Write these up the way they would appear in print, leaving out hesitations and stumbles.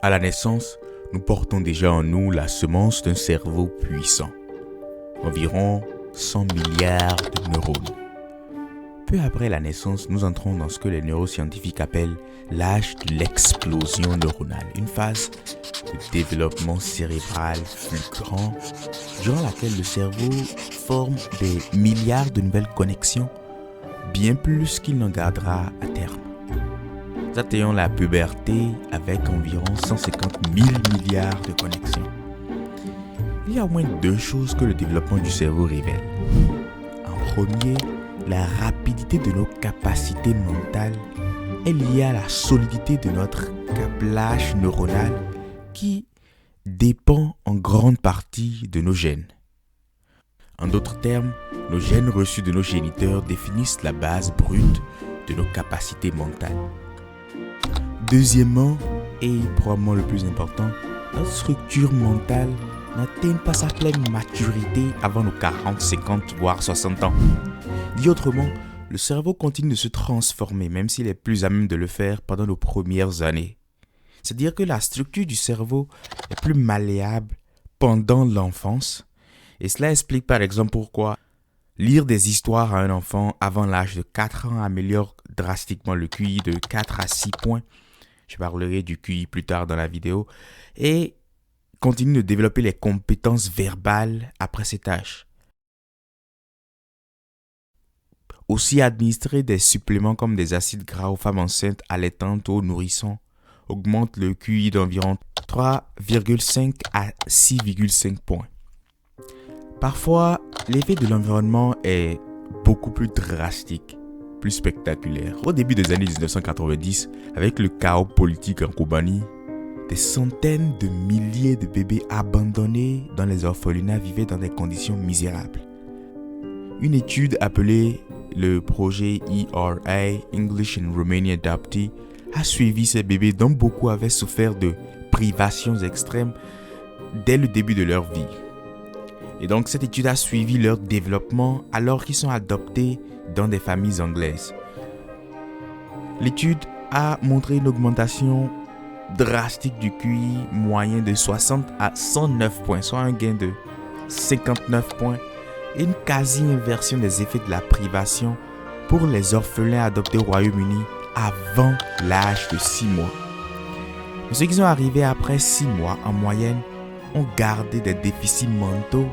À la naissance, nous portons déjà en nous la semence d'un cerveau puissant, environ 100 milliards de neurones. Peu après la naissance, nous entrons dans ce que les neuroscientifiques appellent l'âge de l'explosion neuronale, une phase de développement cérébral fulgurant durant laquelle le cerveau forme des milliards de nouvelles connexions, bien plus qu'il n'en gardera à terme. Nous atteignons la puberté avec environ 150 000 milliards de connexions. Il y a au moins deux choses que le développement du cerveau révèle. En premier, la rapidité de nos capacités mentales est liée à la solidité de notre câblage neuronal qui dépend en grande partie de nos gènes. En d'autres termes, nos gènes reçus de nos géniteurs définissent la base brute de nos capacités mentales. Deuxièmement, et probablement le plus important, notre structure mentale n'atteint pas sa pleine maturité avant nos 40, 50, voire 60 ans. Dit autrement, le cerveau continue de se transformer, même s'il est plus à même de le faire pendant nos premières années. C'est-à-dire que la structure du cerveau est plus malléable pendant l'enfance, et cela explique par exemple pourquoi lire des histoires à un enfant avant l'âge de 4 ans améliore drastiquement le QI de 4 à 6 points. Je parlerai du QI plus tard dans la vidéo, et continue de développer les compétences verbales après cet âge. Aussi, administrer des suppléments comme des acides gras aux femmes enceintes, allaitantes ou aux nourrissons augmente le QI d'environ 3,5 à 6,5 points. Parfois, l'effet de l'environnement est beaucoup plus drastique, plus spectaculaire. Au début des années 1990, avec le chaos politique en Roumanie, des centaines de milliers de bébés abandonnés dans les orphelinats vivaient dans des conditions misérables. Une étude appelée le projet ERA, English in Romania Adoptee, a suivi ces bébés dont beaucoup avaient souffert de privations extrêmes dès le début de leur vie. Et donc cette étude a suivi leur développement alors qu'ils sont adoptés dans des familles anglaises. L'étude a montré une augmentation drastique du QI moyen de 60 à 109 points, soit un gain de 59 points et une quasi-inversion des effets de la privation pour les orphelins adoptés au Royaume-Uni avant l'âge de 6 mois. Mais ceux qui sont arrivés après 6 mois en moyenne ont gardé des déficits mentaux,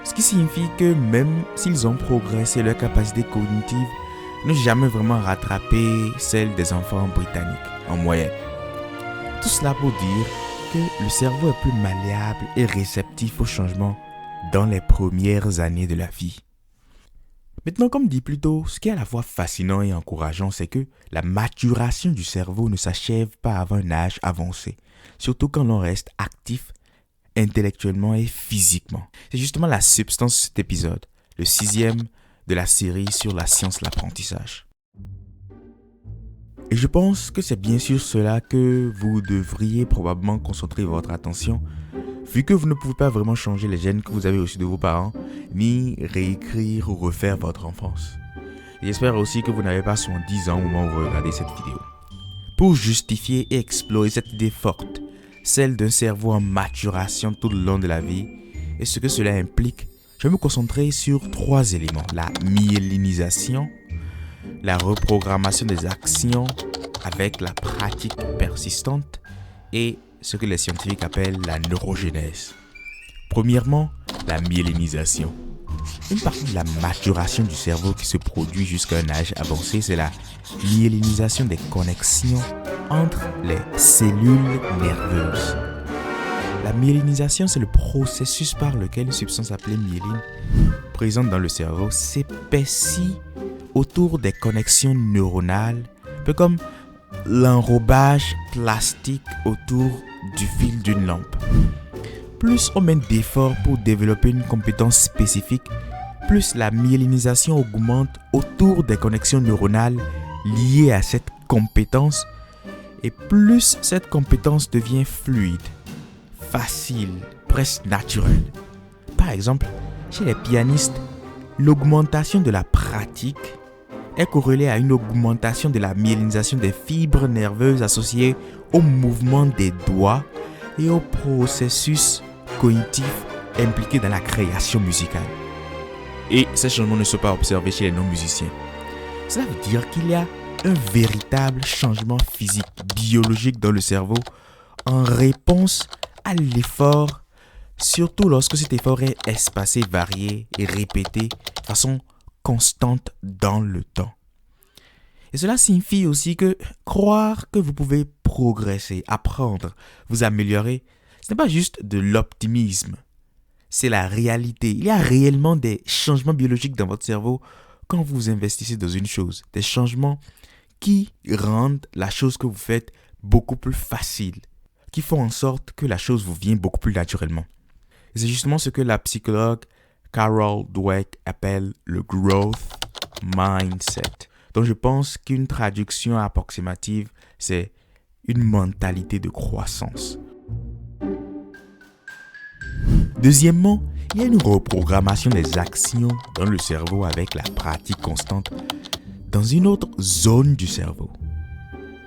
ce qui signifie que même s'ils ont progressé, leurs capacités cognitives n'ont jamais vraiment rattrapé celles des enfants britanniques en moyenne. Tout cela pour dire que le cerveau est plus malléable et réceptif aux changements dans les premières années de la vie. Maintenant, comme dit plus tôt, ce qui est à la fois fascinant et encourageant, c'est que la maturation du cerveau ne s'achève pas avant un âge avancé, surtout quand l'on reste actif intellectuellement et physiquement. C'est justement la substance de cet épisode, le 6e de la série sur la science de l'apprentissage. Et je pense que c'est bien sûr cela que vous devriez probablement concentrer votre attention, vu que vous ne pouvez pas vraiment changer les gènes que vous avez reçus de vos parents, ni réécrire ou refaire votre enfance. Et j'espère aussi que vous n'avez pas 70 ans au moment où vous regardez cette vidéo. Pour justifier et explorer cette idée forte, celle d'un cerveau en maturation tout le long de la vie, et ce que cela implique, je vais me concentrer sur 3 éléments: la myélinisation, la reprogrammation des actions avec la pratique persistante et ce que les scientifiques appellent la neurogénèse. Premièrement, la myélinisation. Une partie de la maturation du cerveau qui se produit jusqu'à un âge avancé, c'est la myélinisation des connexions entre les cellules nerveuses. La myélinisation, c'est le processus par lequel une substance appelée myéline, présente dans le cerveau, s'épaissit autour des connexions neuronales, un peu comme l'enrobage plastique autour du fil d'une lampe. Plus on mène d'efforts pour développer une compétence spécifique, plus la myélinisation augmente autour des connexions neuronales liées à cette compétence, et plus cette compétence devient fluide, facile, presque naturelle. Par exemple, chez les pianistes, l'augmentation de la pratique est corrélée à une augmentation de la myélinisation des fibres nerveuses associées au mouvement des doigts et au processus cognitif impliqué dans la création musicale. Et ces changements ne sont pas observés chez les non-musiciens. Cela veut dire qu'il y a un véritable changement physique, biologique dans le cerveau en réponse à l'effort, surtout lorsque cet effort est espacé, varié et répété de façon constante dans le temps. Et cela signifie aussi que croire que vous pouvez progresser, apprendre, vous améliorer, ce n'est pas juste de l'optimisme, c'est la réalité. Il y a réellement des changements biologiques dans votre cerveau quand vous investissez dans une chose, des changements qui rendent la chose que vous faites beaucoup plus facile, qui font en sorte que la chose vous vient beaucoup plus naturellement. Et c'est justement ce que la psychologue Carol Dweck appelle le growth mindset. Donc je pense qu'une traduction approximative, c'est une mentalité de croissance. Deuxièmement, il y a une reprogrammation des actions dans le cerveau avec la pratique constante dans une autre zone du cerveau.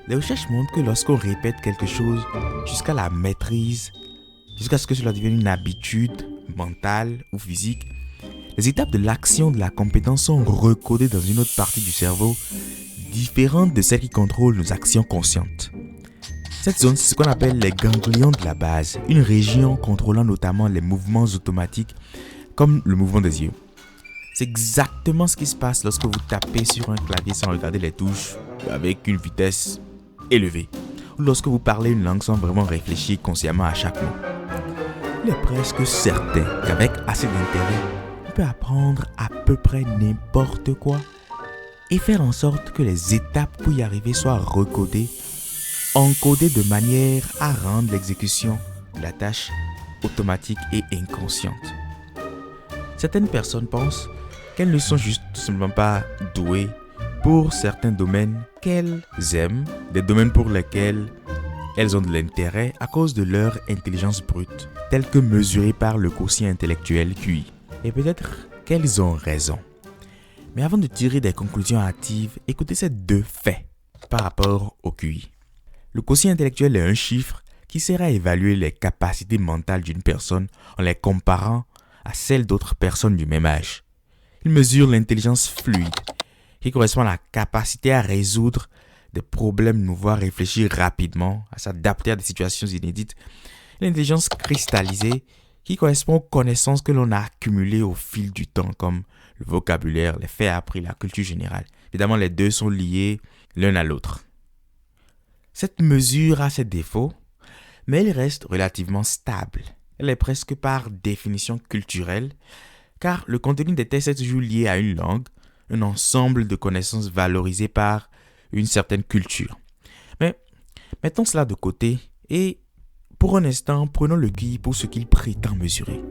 Les recherches montrent que lorsqu'on répète quelque chose jusqu'à la maîtrise, jusqu'à ce que cela devienne une habitude mentale ou physique, les étapes de l'action de la compétence sont recodées dans une autre partie du cerveau différente de celle qui contrôle nos actions conscientes. Cette zone, c'est ce qu'on appelle les ganglions de la base, une région contrôlant notamment les mouvements automatiques comme le mouvement des yeux. C'est exactement ce qui se passe lorsque vous tapez sur un clavier sans regarder les touches avec une vitesse élevée, ou lorsque vous parlez une langue sans vraiment réfléchir consciemment à chaque mot. Il est presque certain qu'avec assez d'intérêt, on peut apprendre à peu près n'importe quoi et faire en sorte que les étapes pour y arriver soient recodées, encodées de manière à rendre l'exécution de la tâche automatique et inconsciente. Certaines personnes pensent qu'elles ne sont juste tout simplement pas douées pour certains domaines qu'elles aiment, des domaines pour lesquels elles ont de l'intérêt à cause de leur intelligence brute, telle que mesurée par le quotient intellectuel QI. Et peut-être qu'elles ont raison. Mais avant de tirer des conclusions hâtives, écoutez ces deux faits par rapport au QI. Le quotient intellectuel est un chiffre qui sert à évaluer les capacités mentales d'une personne en les comparant à celles d'autres personnes du même âge. Il mesure l'intelligence fluide, qui correspond à la capacité à résoudre des problèmes nouveaux, à réfléchir rapidement, à s'adapter à des situations inédites. L'intelligence cristallisée, qui correspond aux connaissances que l'on a accumulées au fil du temps, comme le vocabulaire, les faits appris, la culture générale. Évidemment, les deux sont liés l'un à l'autre. Cette mesure a ses défauts, mais elle reste relativement stable. Elle est presque par définition culturelle, car le contenu des tests est toujours lié à une langue, un ensemble de connaissances valorisées par une certaine culture. Mais mettons cela de côté et pour un instant, prenons le QI pour ce qu'il prétend mesurer.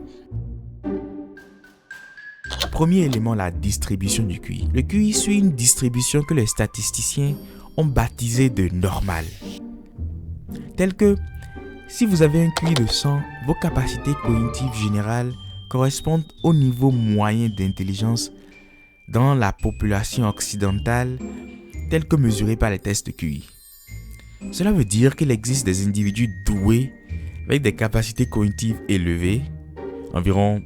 Premier élément, la distribution du QI. Le QI suit une distribution que les statisticiens ont baptisée de normale. Telle que, si vous avez un QI de 100, vos capacités cognitives générales correspondent au niveau moyen d'intelligence dans la population occidentale tel que mesuré par les tests de QI. Cela veut dire qu'il existe des individus doués avec des capacités cognitives élevées, environ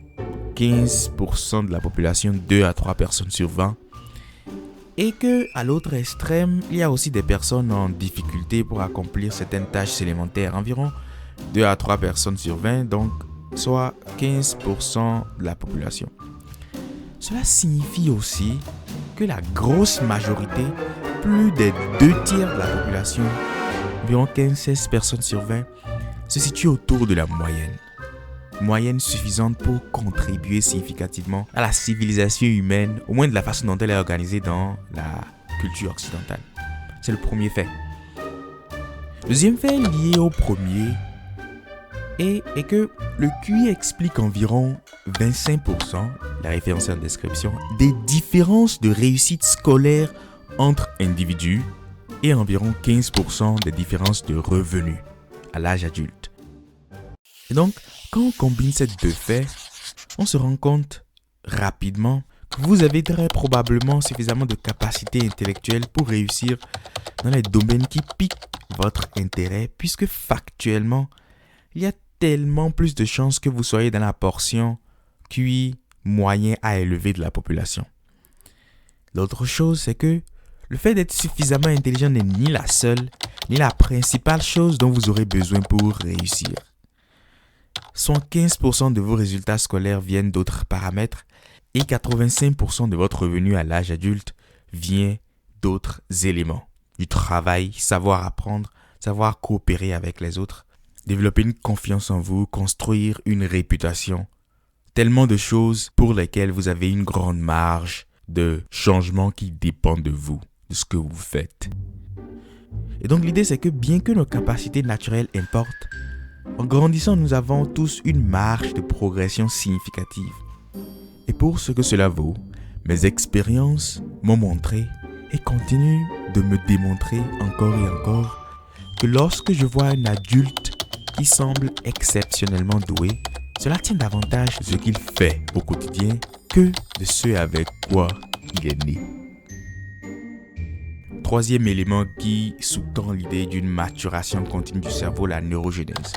15% de la population, 2 à 3 personnes sur 20, et qu'à l'autre extrême, il y a aussi des personnes en difficulté pour accomplir certaines tâches élémentaires, environ 2 à 3 personnes sur 20, donc soit 15% de la population. Cela signifie aussi que la grosse majorité, plus des 2/3 de la population, environ 15-16 personnes sur 20, se situe autour de la moyenne. Moyenne suffisante pour contribuer significativement à la civilisation humaine, au moins de la façon dont elle est organisée dans la culture occidentale. C'est le premier fait. Deuxième fait lié au premier est que le QI explique environ 25%, la référence à la description, des différences de réussite scolaire entre individus et environ 15% des différences de revenus à l'âge adulte. Et donc, quand on combine ces deux faits, on se rend compte rapidement vous avez très probablement suffisamment de capacité intellectuelle pour réussir dans les domaines qui piquent votre intérêt, puisque factuellement, il y a tellement plus de chances que vous soyez dans la portion QI moyen à élevé de la population. L'autre chose, c'est que le fait d'être suffisamment intelligent n'est ni la seule, ni la principale chose dont vous aurez besoin pour réussir. 75% de vos résultats scolaires viennent d'autres paramètres et 85% de votre revenu à l'âge adulte vient d'autres éléments. Du travail, savoir apprendre, savoir coopérer avec les autres, développer une confiance en vous, construire une réputation. Tellement de choses pour lesquelles vous avez une grande marge de changement qui dépend de vous, de ce que vous faites. Et donc l'idée c'est que bien que nos capacités naturelles importent, en grandissant nous avons tous une marge de progression significative. Et pour ce que cela vaut, mes expériences m'ont montré et continuent de me démontrer encore et encore que lorsque je vois un adulte qui semble exceptionnellement doué, cela tient davantage de ce qu'il fait au quotidien que de ce avec quoi il est né. Troisième élément qui sous-tend l'idée d'une maturation continue du cerveau, la neurogénèse.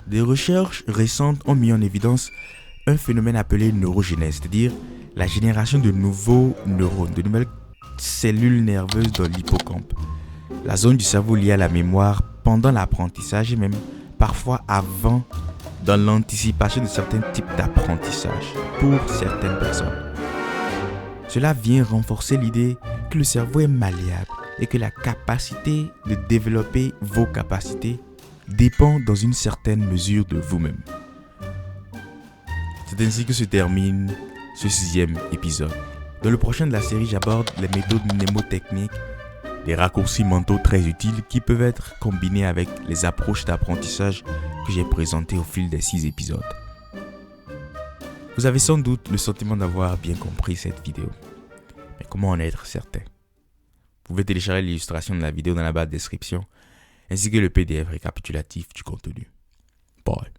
Des recherches récentes ont mis en évidence un phénomène appelé neurogénèse, c'est-à-dire la génération de nouveaux neurones, de nouvelles cellules nerveuses dans l'hippocampe, la zone du cerveau liée à la mémoire pendant l'apprentissage et même parfois avant, dans l'anticipation de certains types d'apprentissage pour certaines personnes. Cela vient renforcer l'idée que le cerveau est malléable et que la capacité de développer vos capacités dépend dans une certaine mesure de vous-même. C'est ainsi que se termine ce 6e épisode. Dans le prochain de la série, j'aborde les méthodes mnémotechniques, des raccourcis mentaux très utiles qui peuvent être combinés avec les approches d'apprentissage que j'ai présentées au fil des 6 épisodes. Vous avez sans doute le sentiment d'avoir bien compris cette vidéo. Mais comment en être certain? Vous pouvez télécharger l'illustration de la vidéo dans la barre de description ainsi que le PDF récapitulatif du contenu. Bye.